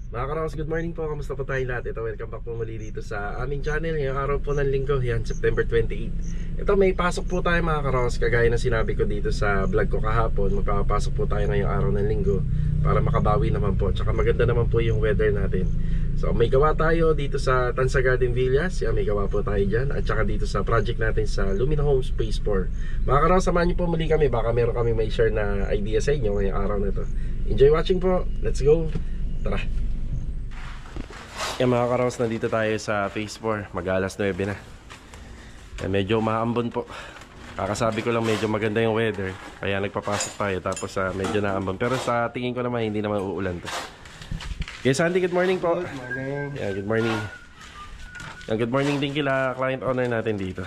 Mga Karaos, good morning po. Kamusta po tayong lahat? Ito, welcome back po muli dito sa aming channel. Ngayong araw po ng linggo, yan, September 28. Ito, may pasok po tayo mga Karaos. Kagaya na sinabi ko dito sa vlog ko kahapon, magpapasok po tayo ngayong araw ng linggo para makabawi naman po. Tsaka maganda naman po yung weather natin. So may gawa tayo dito sa Tansa Garden Villas. Yan, may gawa po tayo dyan. At tsaka dito sa project natin sa Lumina Homes Phase 4. Mga Karaos, samahan niyo po muli kami. Baka meron kami may share na idea sa inyo ngayong araw na ito. Enjoy watching po. Let's go. Tara. Yan mga Karaos, nandito tayo sa Phase 4. Mag-alas 9 na. Medyo maambon po. Kakasabi ko lang medyo maganda yung weather, kaya nagpapasok tayo. Tapos medyo naambon. Pero sa tingin ko naman hindi naman uulan to. Okay, Sandy, good morning po. Good morning. Yeah, good morning. Good morning din kila client owner natin dito.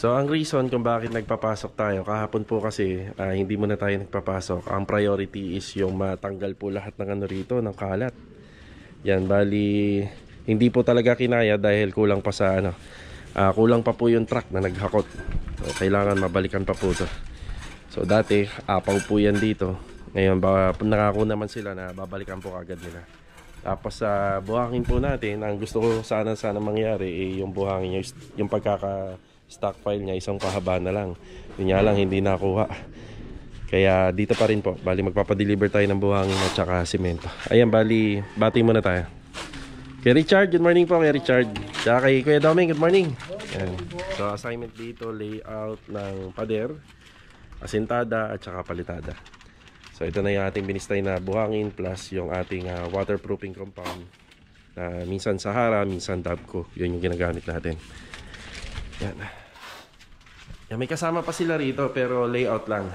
So ang reason kung bakit nagpapasok tayo, kahapon po kasi hindi muna tayo nagpapasok. Ang priority is yung matanggal po lahat ng ano rito, ng kalat. Yan, bali hindi po talaga kinaya dahil kulang pa sa ano, kulang pa po yung truck na naghakot. So, kailangan mabalikan pa po to. So dati apaw po yan dito. Ngayon nangako naman sila na babalikan po agad nila. Tapos sa buhangin po natin, ang gusto ko sana mangyari yung buhangin, yung pagkaka stock file niya isang pahaba na lang. Yun nga lang hindi nakuha. Kaya dito pa rin po, bali magpapadeliver tayo ng buhangin at saka simento. Ayan, bali bati muna tayo. Kay Richard, good morning po kay Richard. Tsaka kay Kuya Doming, good morning. Ayan. So assignment dito, layout ng pader, asintada at saka palitada. So ito na yung ating binistay na buhangin plus yung ating waterproofing compound na minsan Sahara, minsan Dabco. Yun yung ginagamit natin. Yan. Yan, may kasama pa sila rito pero layout lang.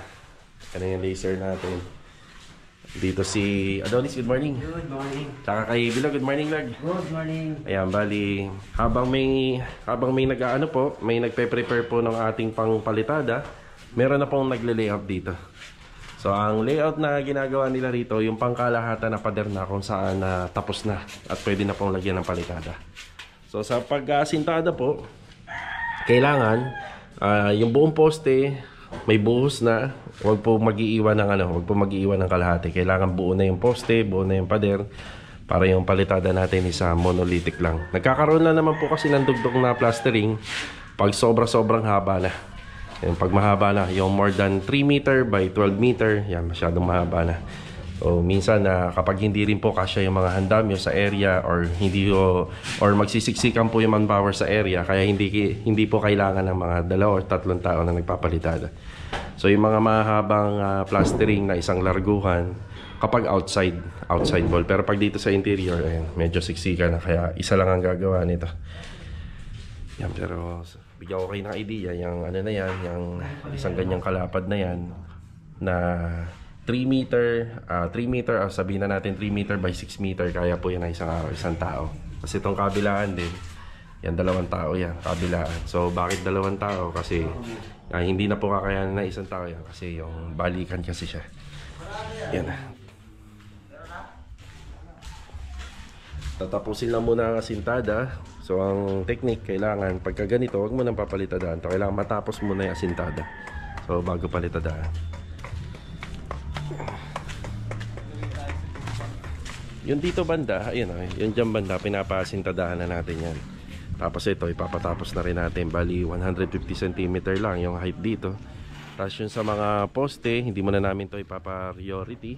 Ano yung laser natin. Dito si Adonis, good morning. Good morning. Tsaka kay Bilo, good morning Lag. Good morning. Ayan, bali habang may nag-aano po, may nagpe-prepare po ng ating pangpalitada, meron na pong nagle-layout dito. So ang layout na ginagawa nila rito, yung pangkalahatan na pader na kung saan tapos na at pwede na pong lagyan ng palitada. So sa pag-asintada po, kailangan yung buong poste may buhos na, huwag po mag-iiwan ng kalahati. Kailangan buo na yung poste, buo na yung pader para yung palitada natin isa monolithic lang. Nagkakaroon na naman po kasi ng dugtong na plastering pag sobrang haba na. Yung pag mahaba na, yung more than 3 meter by 12 meter, yan masyadong mahaba na. So minsan kapag hindi rin po kasya yung mga handamyo sa area or magsisiksikan po yung manpower sa area, kaya hindi po kailangan ng mga 2 or 3 tao na nagpapalitada. So yung mga mahabang plastering na isang larguhan kapag outside wall, pero pag dito sa interior, ayan, medyo siksikan na, kaya isa lang ang gagawa nito. Yan, pero bigyan ko kayo ng idea, yung ano na yan, yung isang ganyang kalapad na yan na 3 meter, sabihin na natin 3 meter by 6 meter, kaya po yan ay isang tao. Kasi itong kabilaan din, yan 2 tao yan, kabilaan. So bakit 2 tao? Kasi hindi na po kakayanin na isang tao yan, kasi yung balikan kasi siya. Yan. Tatapusin lang muna ang asintada. So ang technique, kailangan pagka ganito, huwag mo nang papalitadaan to. Kailangan matapos muna yung asintada, so bago palitadaan. Yung dito banda, ayun yung dyan banda, pinapasintadahan na natin yan. Tapos ito, ipapatapos na rin natin. Bali 150 cm lang yung height dito. Tapos yung sa mga poste, hindi muna namin to ipapa-priority.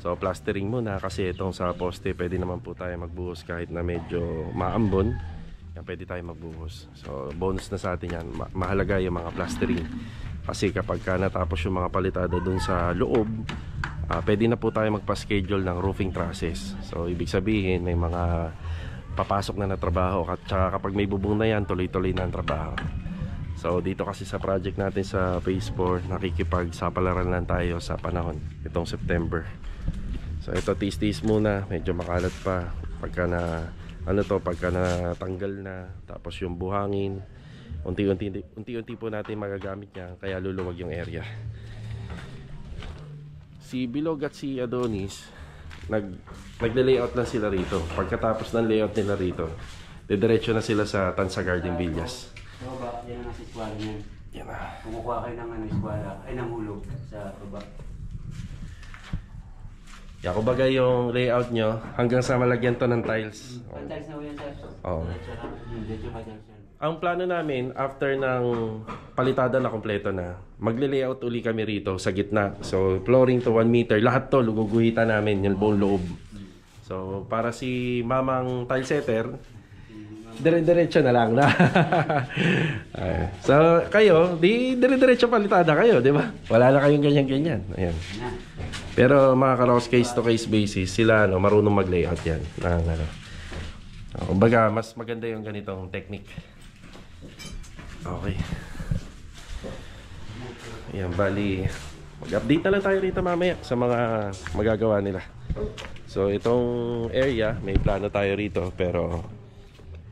So plastering muna, kasi itong sa poste pwede naman po tayo magbuhos kahit na medyo maambon. Yan, pwede tayo magbuhos. So bonus na sa atin yan. Mahalaga yung mga plastering, kasi kapag natapos yung mga palitada dun sa loob, pwede na po tayo magpa-schedule ng roofing trusses. So ibig sabihin may mga papasok na trabaho, at saka kapag may bubong na yan, tuloy-tuloy na ang trabaho. So dito kasi sa project natin sa Phase 4, nakikipagsapalaran lang tayo sa panahon itong September. So ito, tiis-tiis muna, medyo makalat pa. Pagka natanggal na, tapos yung buhangin, unti-unti po natin magagamit niya, kaya luluwag yung area. Si Bilog at si Adonis, nagle-layout lang sila rito. Pagkatapos ng layout nila rito, didiretso na sila sa Tansa Garden Villas. So ba, yan ang eskwala niyan. Yan na. Kumukuha kayo ng eskwala, ay ng hulog sa baba. Yan, kumbaga yung layout nyo hanggang sa malagyan to ng tiles. Pag-tiles na yan, sir. Oo. Medyo pa-tiles yan. Ang plano namin, after ng palitada na kompleto na, magle-layout uli kami rito sa gitna. So, flooring to 1 meter. Lahat to, luguguhitan namin yung buong loob. So, para si mamang tile setter, dire-diretso na lang na. So, kayo, di dire-diretso palitada kayo, di ba? Wala na kayong ganyan-ganyan. Ayan. Pero mga karos, case to case basis, sila marunong mag-layout yan. Kumbaga, mas maganda yung ganitong technique. Okay. Ayan, bali, mag-update na lang tayo rito mamaya sa mga magagawa nila. So, itong area, may plano tayo rito, pero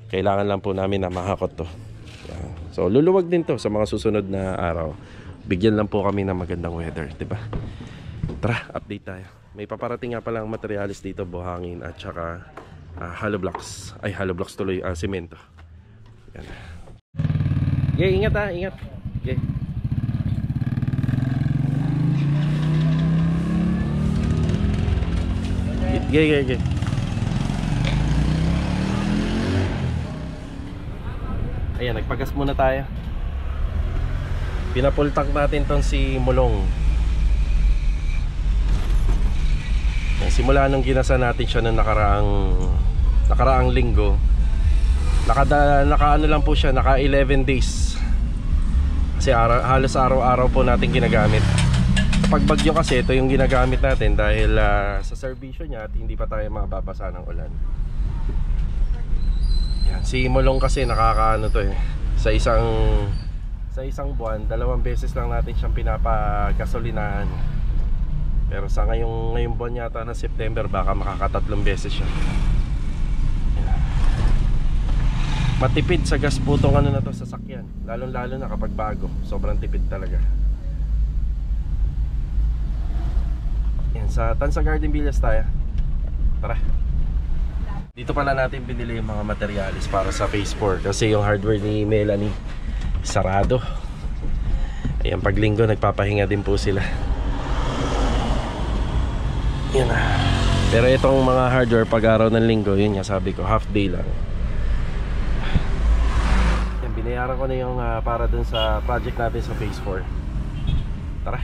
kailangan lang po namin na mahakot to. Ayan. So, luluwag din to sa mga susunod na araw. Bigyan lang po kami ng magandang weather, di ba? Tara, update tayo. May paparating nga palang materialis dito, buhangin at saka hollow blocks. Ay, hollow blocks tuloy, semento. Yan. Okay, ingat ha, ingat. Okay. Okay. Ayan, nagpagas muna tayo. Pinapultak natin tong si Mulong. Simula nung ginasa natin siya noong nakaraang linggo, naka-ano lang po siya, naka 11 days. Kasi halos araw-araw po natin ginagamit. Kapag bagyo kasi, ito yung ginagamit natin dahil sa serbisyo niya at hindi pa tayo mababasa ng ulan. Yan, si Mulong kasi nakakaano to eh. Sa isang buwan, 2 beses lang natin siyang pinapagasolinahan. Pero sa ngayong buwan yata na September, baka makaka3 beses siya. Yan. Matipid sa gas po tong ano na to, sasakyan. Lalo na kapag bago, sobrang tipid talaga. Yan, sa Tansa Garden Villas tayo. Tara. Dito pala natin binili yung mga materialis para sa phase 4. Kasi yung hardware ni Melanie sarado. Ayan, pag linggo nagpapahinga din po sila. Yan na. Pero itong mga hardware pag araw ng linggo, yun nga sabi ko, half day lang. Yan, binayaran ko na yung para dun sa project natin sa phase 4. Tara.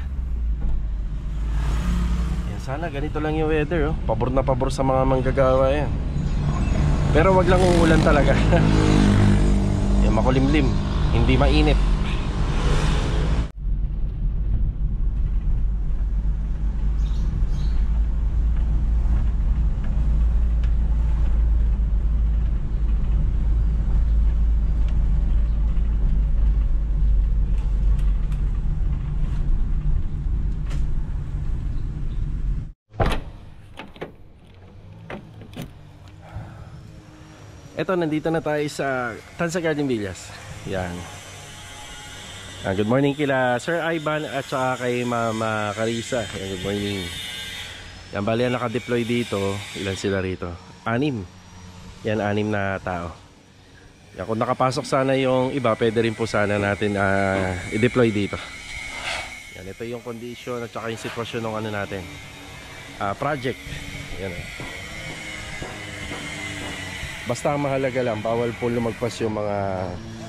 Yan, sana ganito lang yung weather, oh. Pabor na pabor sa mga manggagawa yan. Pero wag lang umuulan talaga. Yan, makulimlim, hindi mainit. Eto, nandito na tayo sa Tansa Garden Villas. Yan. Good morning kila Sir Ivan at saka kay Mama Carissa. Yan, good morning. Yan, bali yan naka-deploy dito. Ilan sila rito? 6. Yan, 6 na tao. Yan, kung nakapasok sana yung iba, pwede rin po sana natin i-deploy dito. Yan, ito yung condition at saka yung sitwasyon ng ano natin. Project. Yan. Basta ang mahalaga lang, bawal po lumagpas yung mga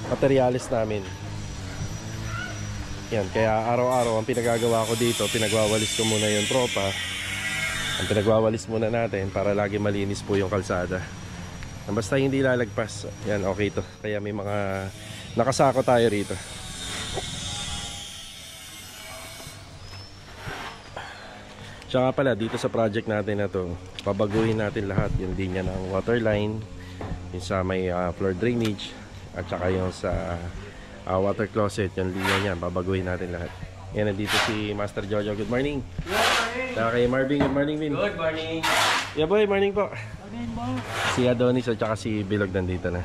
materialis namin. Yan, kaya araw-araw ang pinagagawa ko dito, pinagwawalis ko muna yung tropa. Ang pinagwawalis muna natin para lagi malinis po yung kalsada. Basta hindi lalagpas, yan, okay to. Kaya may mga nakasako tayo rito. Tsaka pala, dito sa project natin na to, pabaguhin natin lahat yung linya ng water line, yung sa may floor drainage, at saka yung sa water closet, yung linya niya, babaguhin natin lahat. Yan, nandito si Master Jojo. Good morning. Good morning. Saka kay Marvin. Good morning, Vin. Good morning. Yeah boy, morning po. Morning mo. Si Adonis at saka si Bilog nandito na.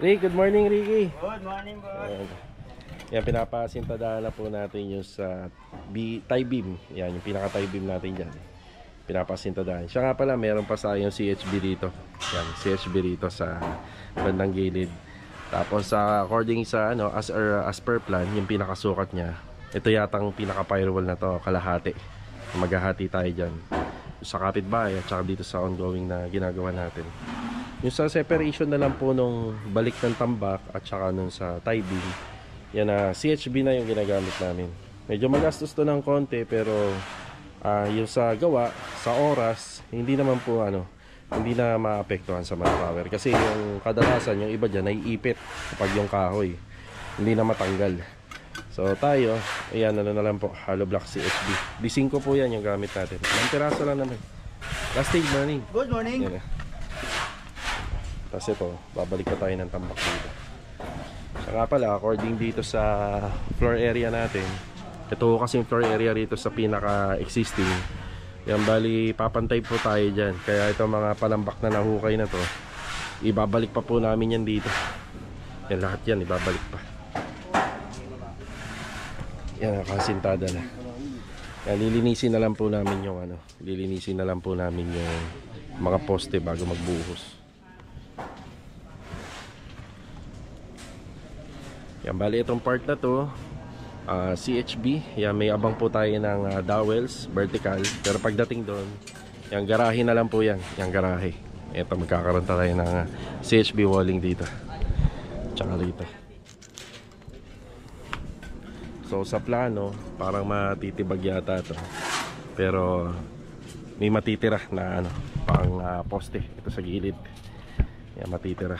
Rick, good morning, Ricky. Good morning, boss. Yan, pinapasintadaan na po natin yung sa tie beam. Yan, yung pinaka tie beam natin dyan. Pinapasintadaan. Siya nga pala, meron pa sa yung CHB dito. Yan, CHB dito sa bandang gilid. Tapos according sa ano, as per plan, yung pinakasukat niya, ito yatang pinaka firewall na to, kalahati. Maghahati tayo dyan sa kapitbahay at saka dito sa ongoing na ginagawa natin. Yung sa separation na lang po nung balik ng tambak at saka nung sa tie beam, yan na CHB na yung ginagamit namin. Medyo magastos to ng konti, pero yung sa gawa, sa oras, hindi naman po ano, hindi na maapektuhan sa manpower. Kasi yung kadalasan, yung iba dyan naiipit kapag yung kahoy, hindi na matanggal. So tayo, ayan, ano na lang po, hollow block CHB. D5 po yan yung gamit natin. Ilang piraso lang naman. Last day, morning. Good morning. Yan. Tapos ito, babalik pa tayo ng tambak dito. Saka pala, according dito sa floor area natin, ito kasi yung floor area rito sa pinaka-existing. Yan, bali, papantay po tayo dyan. Kaya ito mga palambak na nahukay na to, ibabalik pa po namin yan dito. Yan, lahat yan, ibabalik pa. Yan, nakasintada na. Yan, lilinisin na lang po namin yung ano, lilinisin na lang po namin yung mga poste bago magbuhos. Yan, bali itong part na to, CHB. Yan, may abang po tayo ng dowels, vertical. Pero pagdating doon, yung garahe na lang po yan, yung garahe. Ito, magkakaroon tayo ng CHB walling dito. Tsaka dito. So sa plano, parang matitibag yata ito. Pero may matitira na ano, pang poste ito sa gilid. Yan, matitira.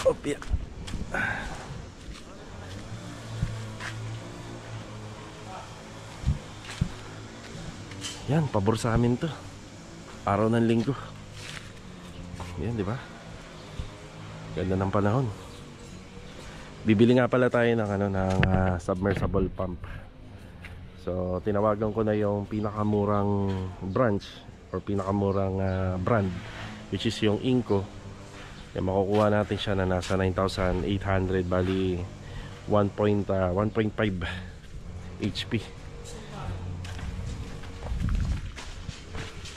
Opya. Yan, pabor sa amin to. Araw ng linggo. Yan, di ba? Ganda ng panahon. Bibili nga pala tayo ng ano, ng submersible pump. So, tinawagan ko na yung pinakamurang branch or pinakamurang brand, which is yung Inco. Yan, makukuha natin siya na nasa 9,800, bali 1.5 HP.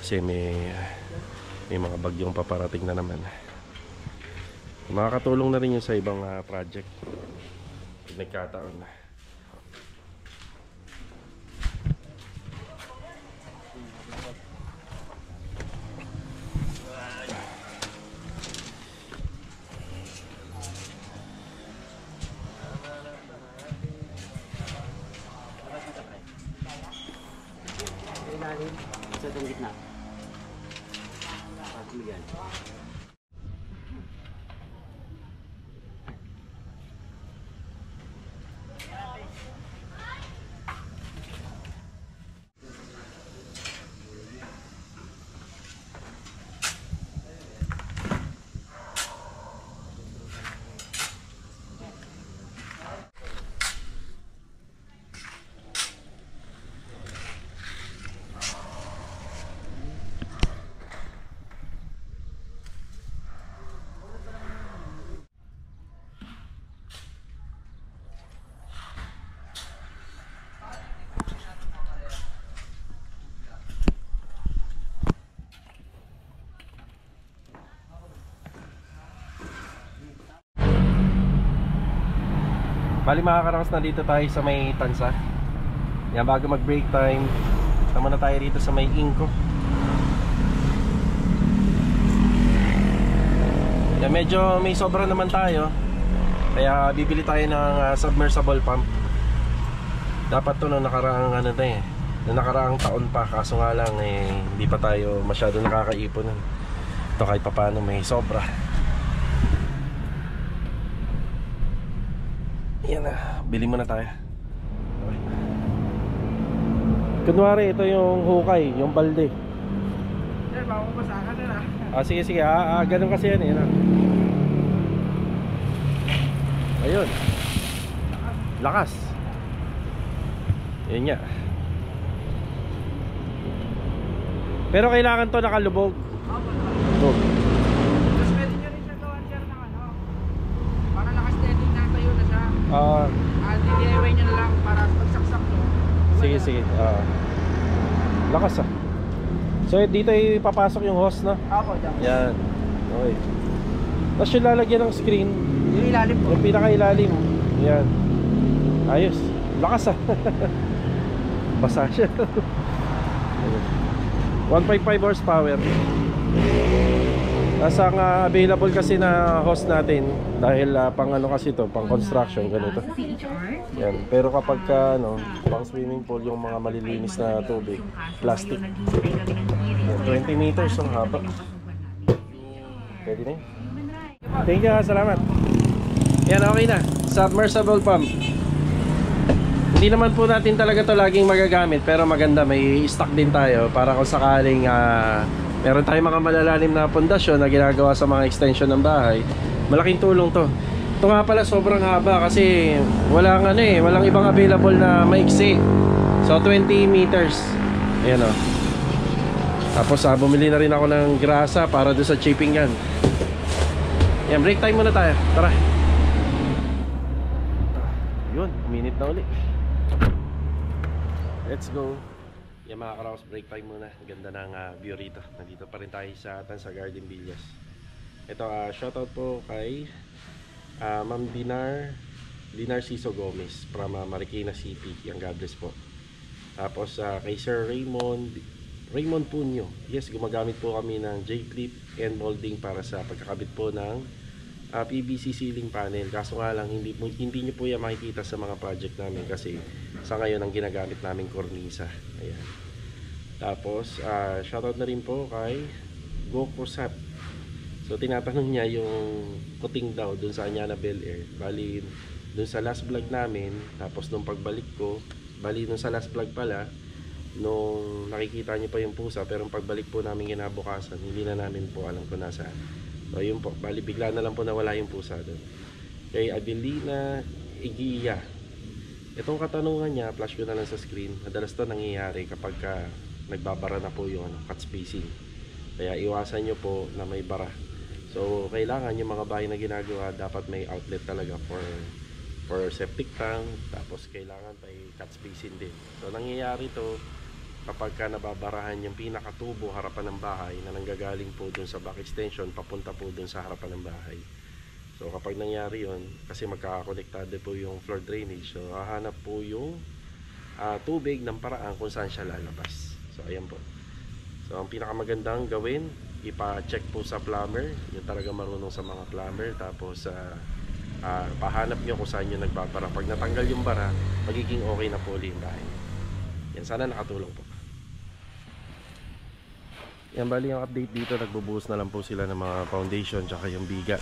Kasi may mga bagyong paparating na naman. Makakatulong na rin yun sa ibang project pag nagkataon na. Sa itong gitna. Yan. Bali, makakaraos na dito tayo sa may tansa. Yan, bago mag break time, tama na tayo dito sa may Inco. Yan, medyo may sobra naman tayo, kaya bibili tayo ng submersible pump. Dapat to nung nakaraang ano na eh, nung nakaraang taon pa, kaso nga lang eh, hindi pa tayo masyado nakakaipon. Ito kahit pa paano may sobra. Yan na, bili muna tayo. Okay. Kunwari, ito yung hukay, yung balde. Sir, baka mabasakan na na. Sige, sige, ganun kasi yan eh. Ayun. Lakas. Yun nga. Pero kailangan to nakalubog. Lubog. Tapos pwede nyo rin siya gawan, sir, ng ano. Para naka-steady na tayo na siya. Ah, DDL sige. Lakas ah. So dito ipapasok yung hose na. Apo, dyan. Yan. Okay. Tapos yung lalagyan ng screen. Yung ilalim po. Yung pinaka-ilalim. Yan. Ayos. Lakas ah. Basa siya. 1.5 horsepower. Nasa ang available kasi na hose natin dahil pang ano kasi to, pang construction ganito. Yan. Pero kapag ano, pang swimming pool yung mga malilinis na tubig, plastic. Yan, 20 meters ang haba. Pwede na yun. Thank you, salamat. Yan, okay na. Submersible pump. Hindi naman po natin talaga to laging magagamit, pero maganda, may stock din tayo para kung sakaling meron tayong mga malalalim na pundasyon na ginagawa sa mga extension ng bahay. Malaking tulong to. Ito nga pala sobrang haba kasi walang walang ibang available na maiksi. So 20 meters. Ayan o. Tapos bumili na rin ako ng grasa para doon sa chipping gun. Yan, break time muna tayo. Tara. Yun, minute na uli. Let's go. Yan mga karaos, break time muna. Ganda ng view rito. Nandito pa rin tayo sa Tansa Garden Villas. Ito, shoutout po kay Ma'am Dinar Ciso Gomez from Marikina City. Yan, God bless po. Tapos kay Sir Raymond Punyo. Yes, gumagamit po kami ng J-clip and molding para sa pagkakabit po ng PVC ceiling panel. Kaso nga lang hindi nyo po yan makikita sa mga project namin kasi sa ngayon ang ginagamit namin cornisa. Ayan. Tapos shoutout na rin po kay Goku Sap. So tinatanong niya yung kuting daw dun sa Anyana Bel Air. Bali dun sa last vlog namin, tapos nung pagbalik ko, bali dun sa last vlog pala, nung nakikita niyo pa yung pusa, pero yung pagbalik po namin kinabukasan, hindi na namin po alam kung nasaan. So yun po, bali bigla na lang po nawala yung pusa doon. Kay Adelina Igiya, itong katanungan niya, flash ko na lang sa screen. Madalas to nangyayari kapag nagbabara na po yung cut spacing. Kaya iwasan nyo po na may bara. So kailangan yung mga bahay na ginagawa, dapat may outlet talaga for septic tank. Tapos kailangan may cut spacing din. So nangyayari to kapag nababarahan yung pinakatubo harapan ng bahay na nanggagaling po dun sa back extension papunta po dun sa harapan ng bahay. So kapag nangyari yon, kasi magkakakonektado po yung floor drainage, so hahanap po yung tubig ng paraan kung saan siya lalabas. So ayan po. So ang pinakamagandang gawin, ipa-check po sa plumber, yung talaga marunong sa mga plumber. Tapos pahanap nyo kung saan yung nagbabara. Pag natanggal yung bara, magiging okay na po yung bahay. Yan, sana nakatulong po. Yan, bali yung update dito, nagbubuhos na lang po sila ng mga foundation tsaka yung biga.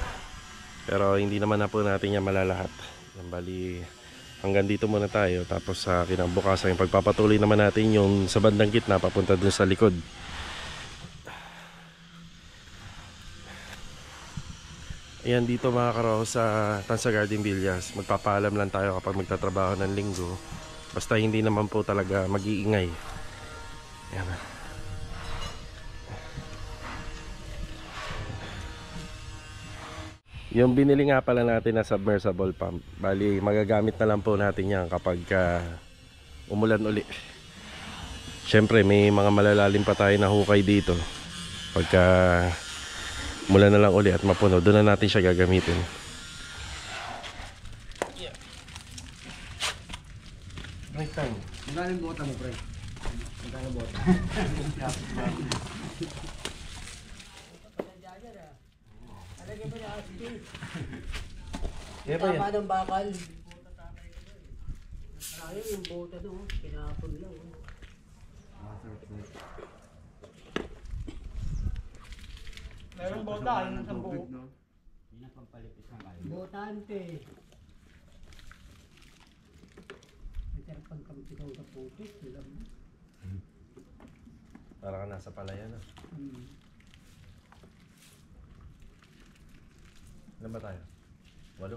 Pero hindi naman na po natin yan malalahat. Yan, bali hanggang dito muna tayo. Tapos sa kinabukasan, yung pagpapatuloy naman natin yung sa bandang gitna papunta dun sa likod. Ayan, dito mga karaw sa Tansa Garden Villas, magpapaalam lang tayo kapag magtatrabaho ng linggo. Basta hindi naman po talaga mag-iingay. Ayan. Yung binili nga pala natin na submersible pump, bali magagamit na lang po natin yan kapag umulan uli. Syempre may mga malalalim pa tayo na hukay dito. Pagka umulan na lang uli at mapuno, doon na natin siya gagamitin. Break time. Magkano yung bota mo, pre? Magkano bota? Tama ng bakal. Ayun yung bota doon, pinapon lang. Meron bota, ayun ang sampu. Botante. Nagkarapang kami ikaw sa putis. Para ka nasa palayan na. Ilan ba tayo? 8.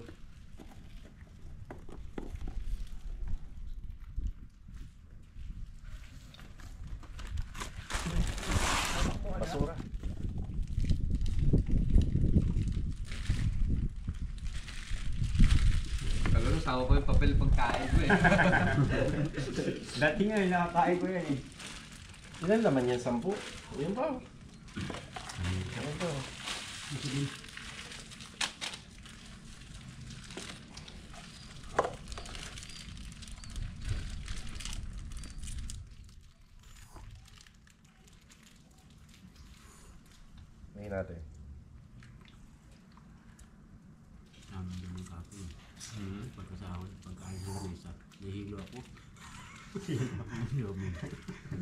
Basura. tawa ko yung papel pagkain ko eh. Dati nga, nakakain ko yan eh. Ilan naman yan? 10? Yun pa. Ano to? May natin. Sabi naman kapo. Pagkasahod, pagkain ko ng isa. Nahilo ako.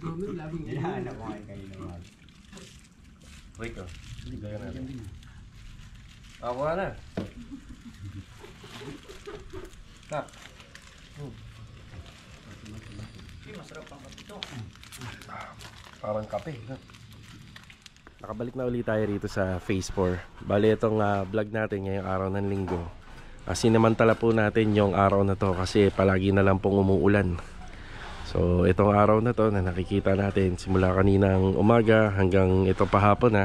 Mami, labing Hinahanap ko ngayon kayo naman. Wait ko. Gaya natin. Ako ka na. Tap. Masarap ang kapito. Parang kape. No? Nakabalik na ulit tayo rito sa Phase 4. Bali itong vlog natin ngayong araw ng linggo. Sinamantala po natin yung araw na to kasi palagi na lang pong umuulan. So itong araw na to na nakikita natin simula kaninang umaga hanggang ito pahapon na.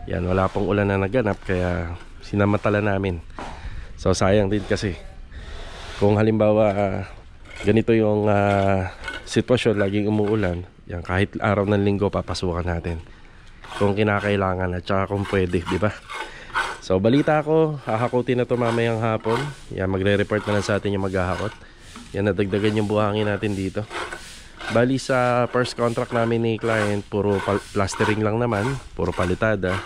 Yan, wala pong ulan na naganap kaya sinamantala namin. So sayang din kasi kung halimbawa ganito yung sitwasyon, laging umuulan, yan, kahit araw ng linggo papasukan natin kung kinakailangan at saka kung pwede, di ba? So balita ko, hahakutin na to mamayang hapon. Yan, magre-report na lang sa atin yung maghahakot. Yan, nadagdagan yung buhangin natin dito. Bali sa first contract namin ni client, puro plastering lang naman, puro palitada.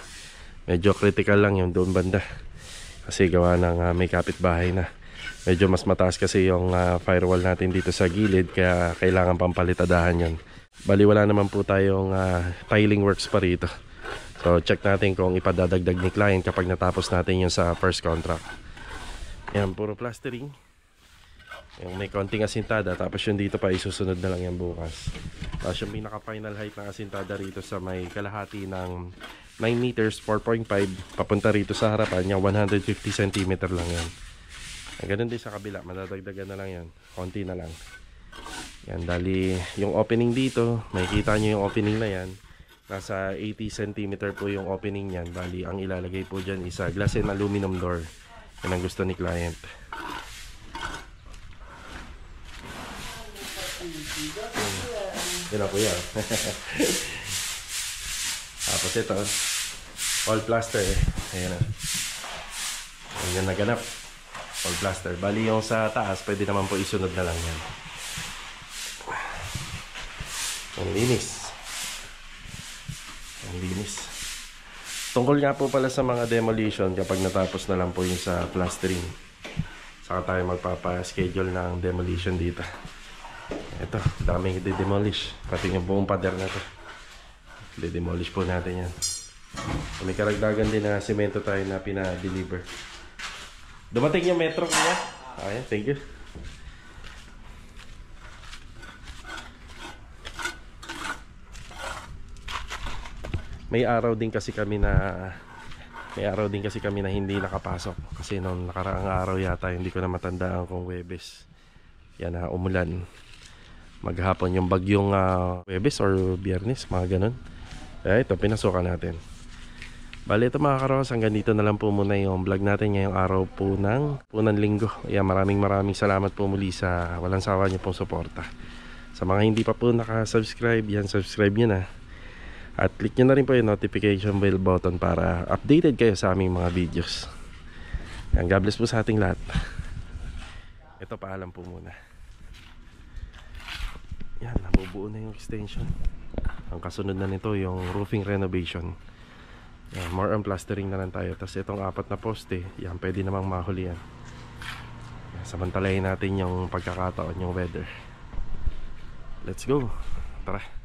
Medyo critical lang yung doon banda kasi gawa ng may kapitbahay na. Medyo mas mataas kasi yung firewall natin dito sa gilid kaya kailangan pang palitadahan yun. Bali wala naman po tayong tiling works pa rito. So check natin kung ipadadagdag ni client kapag natapos natin yung sa first contract. Yan, puro plastering. Yung may konting asintada, tapos yung dito pa isusunod na lang yan bukas. Tapos yung pinaka final height ng asintada rito sa may kalahati ng 9 meters, 4.5 papunta rito sa harapan, yung 150 cm lang yan. Ganun din sa kabila, madadagdagan na lang yan, konti na lang. Yan, dali yung opening dito, makikita nyo yung opening na yan, nasa 80 cm po yung opening yan. Bali ang ilalagay po dyan is glass and aluminum door. Yan ang gusto ni client. Yan na po yan. Tapos ito, all plaster. Ayan na. Ayan naganap. All plaster. Bali yung sa taas, pwede naman po isunod na lang yan. Ang linis. Ang linis. Tungkol nga po pala sa mga demolition, kapag natapos na lang po yung sa plastering, saka tayo magpapa-schedule ng demolition dito. Ito, daming i-demolish. Pati yung buong pader na to. I-demolish po natin yan. So, may karagdagan din na semento tayo na pina-deliver. Dumating yung metro niya. Ayan, thank you. May araw din kasi kami na hindi nakapasok kasi noong nakaraang araw yata, hindi ko na matandaan kung Huwebes. Yan na umulan. Maghapon yung bagyong Huwebes or Biyernes, mga ganun. Kaya ito, pinasukan natin. Bali ito mga karos, hanggang dito na lang po muna yung vlog natin ngayong araw po ng linggo. Yan, maraming salamat po muli sa walang sawa niyo pong suporta. Sa mga hindi pa po nakasubscribe, yan, subscribe nyo na. At click nyo na rin po yung notification bell button para updated kayo sa aming mga videos. Yan, God bless po sa ating lahat. Ito, paalam po muna. Yan, nabubuo na yung extension. Ang kasunod na nito yung roofing renovation. Yan, more on plastering na lang tayo. Tapos itong 4 na poste, yan, pwede namang mahuli yan. Yan, samantalahin natin yung pagkakataon, yung weather. Let's go. Tara.